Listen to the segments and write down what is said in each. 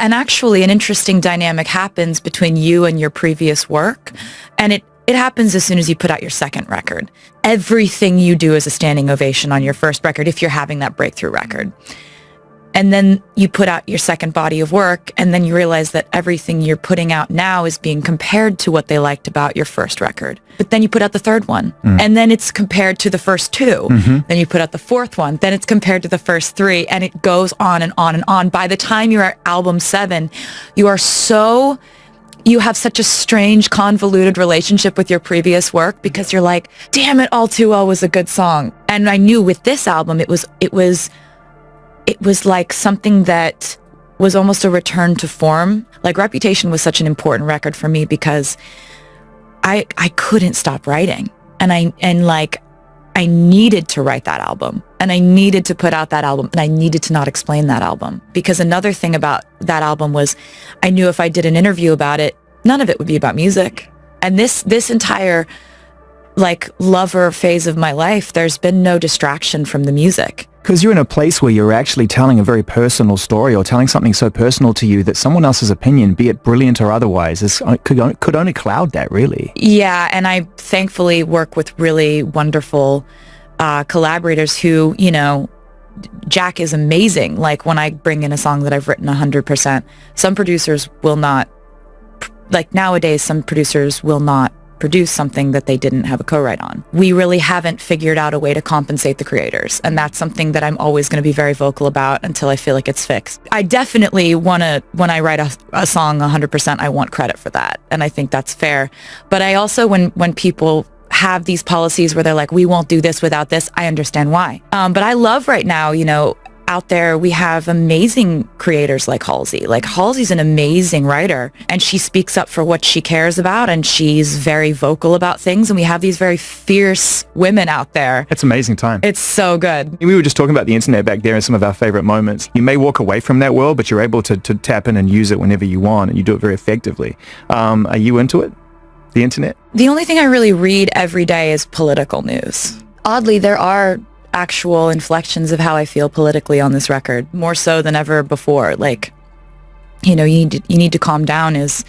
and actually an interesting dynamic happens between you and your previous work, and it happens as soon as you put out your second record. Everything you do is a standing ovation on your first record if you're having that breakthrough record. And then you put out your second body of work, and then you realize that everything you're putting out now is being compared to what they liked about your first record. But then you put out the third one, and then it's compared to the first two. Then you put out the fourth one, then it's compared to the first three, and it goes on and on and on. By the time you're at album 7, you have such a strange, convoluted relationship with your previous work because you're like, damn it, All Too Well was a good song. And I knew with this album, it was like something that was almost a return to form. Like Reputation was such an important record for me because I couldn't stop writing. And I needed to write that album, and I needed to put out that album, and I needed to not explain that album. Because another thing about that album was I knew if I did an interview about it, none of it would be about music. And this entire like lover phase of my life, there's been no distraction from the music. Because you're in a place where you're actually telling a very personal story, or telling something so personal to you that someone else's opinion, be it brilliant or otherwise, could only cloud that, really. Yeah, and I thankfully work with really wonderful collaborators who, Jack is amazing. Like when I bring in a song that I've written 100%, some producers will not, like nowadays, some producers will not produce something that they didn't have a co-write on. We really haven't figured out a way to compensate the creators, and that's something that I'm always going to be very vocal about until I feel like it's fixed. I definitely want to, when I write a song 100%, I want credit for that, and I think that's fair. But I also, when people have these policies where they're like, we won't do this without this, I understand why. But I love right now, out there, we have amazing creators like Halsey. Like Halsey's an amazing writer, and she speaks up for what she cares about, and she's very vocal about things, and we have these very fierce women out there. It's amazing time. It's so good. We were just talking about the internet back there and some of our favorite moments. You may walk away from that world, but you're able to tap in and use it whenever you want, and you do it very effectively. Are you into it? The internet? The only thing I really read every day is political news. Oddly, there are actual inflections of how I feel politically on this record, more so than ever before. Like, you need to calm down is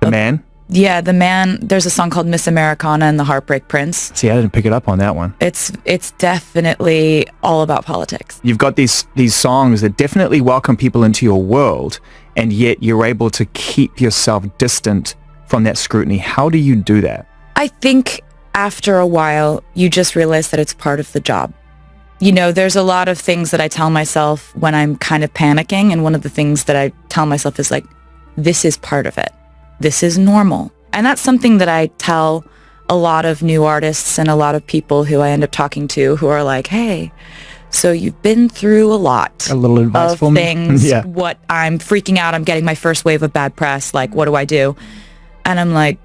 The Man? Yeah, The Man. There's a song called Miss Americana and the Heartbreak Prince. See, I didn't pick it up on that one. It's definitely all about politics. You've got these songs that definitely welcome people into your world, and yet you're able to keep yourself distant from that scrutiny. How do you do that? I think after a while, you just realize that it's part of the job. There's a lot of things that I tell myself when I'm kind of panicking, and one of the things that I tell myself is like, this is part of it. This is normal. And that's something that I tell a lot of new artists and a lot of people who I end up talking to who are like, hey, so you've been through a lot a little advice of for me? things. Yeah. What I'm freaking out. I'm getting my first wave of bad press. Like, what do I do? And I'm like,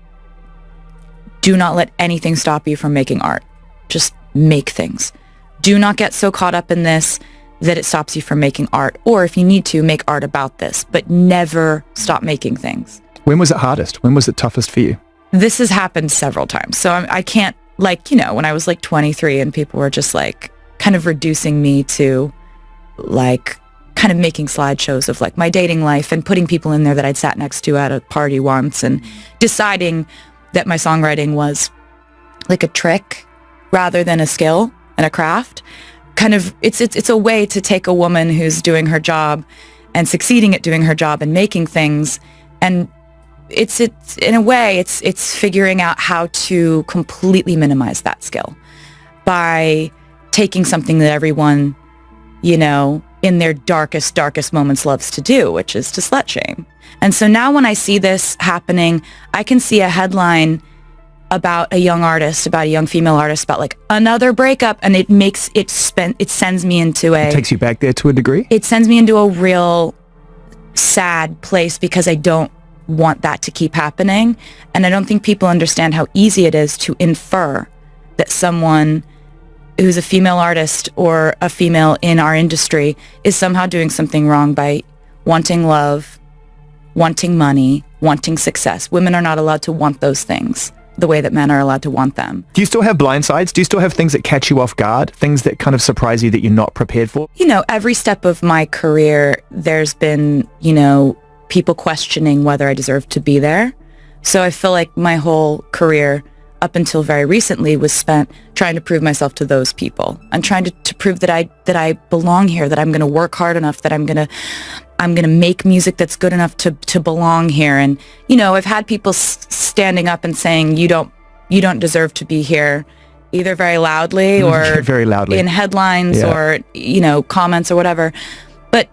do not let anything stop you from making art. Just make things. Do not get so caught up in this that it stops you from making art. Or if you need to, make art about this, but never stop making things. When was it hardest? When was it toughest for you? This has happened several times. So I can't, when I was like 23 and people were just like kind of reducing me to like kind of making slideshows of like my dating life and putting people in there that I'd sat next to at a party once and deciding that my songwriting was like a trick rather than a skill and a craft. Kind of, it's a way to take a woman who's doing her job and succeeding at doing her job and making things, and it's in a way it's figuring out how to completely minimize that skill by taking something that everyone, in their darkest moments loves to do, which is to slut shame. And so now when I see this happening, I can see a headline about a young artist, about a young female artist, about like another breakup, and it sends me into It takes you back there to a degree? It sends me into a real sad place because I don't want that to keep happening. And I don't think people understand how easy it is to infer that someone who's a female artist or a female in our industry is somehow doing something wrong by wanting love, wanting money, wanting success. Women are not allowed to want those things. the way that men are allowed to want them. Do you still have blind sides? Do you still have things that catch you off guard? Things that kind of surprise you that you're not prepared for? You know, every step of my career, there's been, you know, people questioning whether I deserve to be there. So I feel like my whole career up until very recently was spent trying to prove myself to those people and trying to prove that I belong here, that I'm going to work hard enough, that I'm going to make music that's good enough to belong here. And, you know, I've had people standing up and saying, you don't deserve to be here, either very loudly or very loudly in headlines or, you know, comments or whatever. But,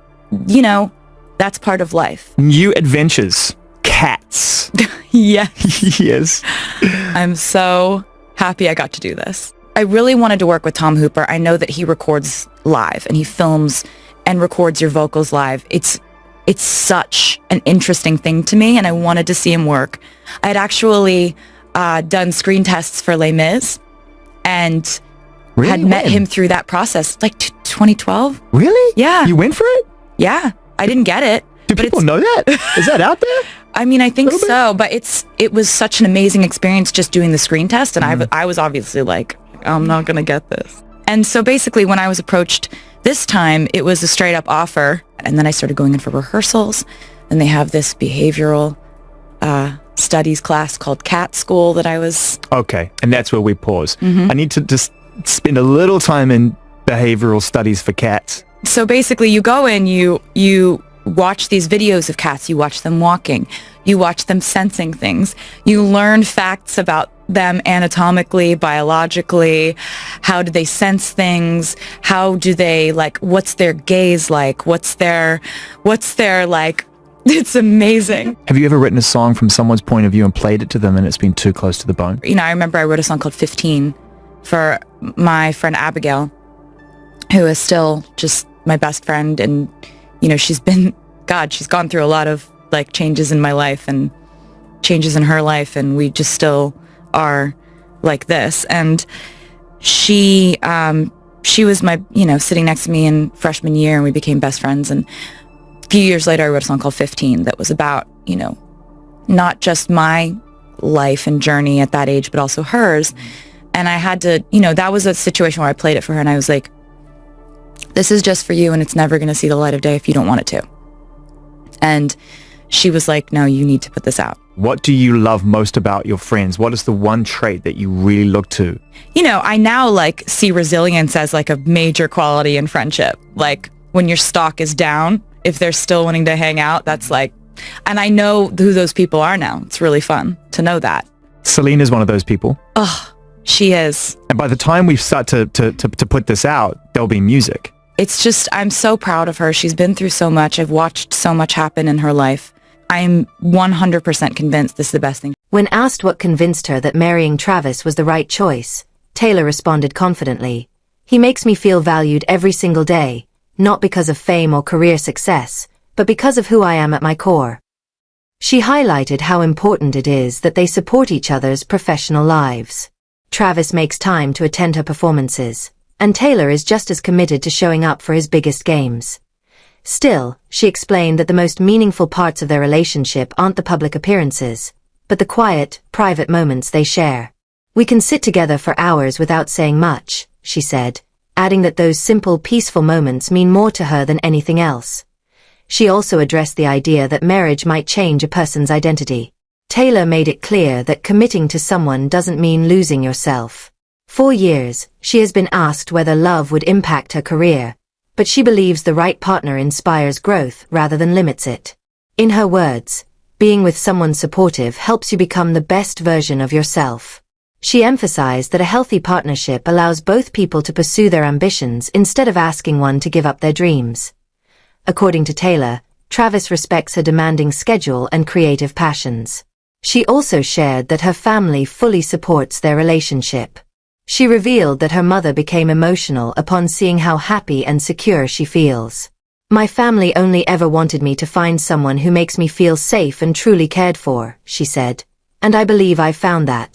you know, that's part of life. New adventures. Cats. Yes. Yes. I'm so happy I got to do this. I really wanted to work with Tom Hooper. I know that he records live and he films and records your vocals live. It's such an interesting thing to me, and I wanted to see him work. I had actually done screen tests for Les Mis and had met him through that process, like 2012. Really? Yeah. You went for it? Yeah. I didn't get it. Do people know that? Is that out there? I mean, I think so, but it was such an amazing experience just doing the screen test, and I was obviously like, I'm not going to get this. And so basically when I was approached this time, it was a straight up offer, and then I started going in for rehearsals, and they have this behavioral studies class called Cat School that I was... Okay, and that's where we pause. I need to just spend a little time in behavioral studies for cats. So basically you go in, you watch these videos of cats, you watch them walking, you watch them sensing things, you learn facts about them anatomically, biologically, how do they sense things, how do they, like, what's their gaze like, what's their like, it's amazing. Have you ever written a song from someone's point of view and played it to them and it's been too close to the bone? You know, I remember I wrote a song called 15 for my friend Abigail, who is still just my best friend, and you know, she's gone through a lot of like changes in my life and changes in her life, and we just still are like this. And she was my, you know, sitting next to me in freshman year, and we became best friends. And a few years later, I wrote a song called 15 that was about, you know, not just my life and journey at that age, but also hers. And I had to, you know, that was a situation where I played it for her, and I was like, this is just for you, and it's never going to see the light of day if you don't want it to. And she was like, no, you need to put this out. What do you love most about your friends? What is the one trait that you really look to? You know, I now like see resilience as like a major quality in friendship. Like when your stock is down, if they're still wanting to hang out, that's like, and I know who those people are now. It's really fun to know that. Celine is one of those people. Oh, she is. And by the time we start to put this out, there'll be music. It's just, I'm so proud of her. She's been through so much. I've watched so much happen in her life. I'm 100% convinced this is the best thing. When asked what convinced her that marrying Travis was the right choice, Taylor responded confidently, "He makes me feel valued every single day, not because of fame or career success, but because of who I am at my core." She highlighted how important it is that they support each other's professional lives. Travis makes time to attend her performances, and Taylor is just as committed to showing up for his biggest games. Still, she explained that the most meaningful parts of their relationship aren't the public appearances, but the quiet, private moments they share. "We can sit together for hours without saying much," she said, adding that those simple, peaceful moments mean more to her than anything else. She also addressed the idea that marriage might change a person's identity. Taylor made it clear that committing to someone doesn't mean losing yourself. For years, she has been asked whether love would impact her career, but she believes the right partner inspires growth rather than limits it. In her words, being with someone supportive helps you become the best version of yourself. She emphasized that a healthy partnership allows both people to pursue their ambitions instead of asking one to give up their dreams. According to Taylor, Travis respects her demanding schedule and creative passions. She also shared that her family fully supports their relationship. She revealed that her mother became emotional upon seeing how happy and secure she feels. "My family only ever wanted me to find someone who makes me feel safe and truly cared for," she said, "and I believe I found that."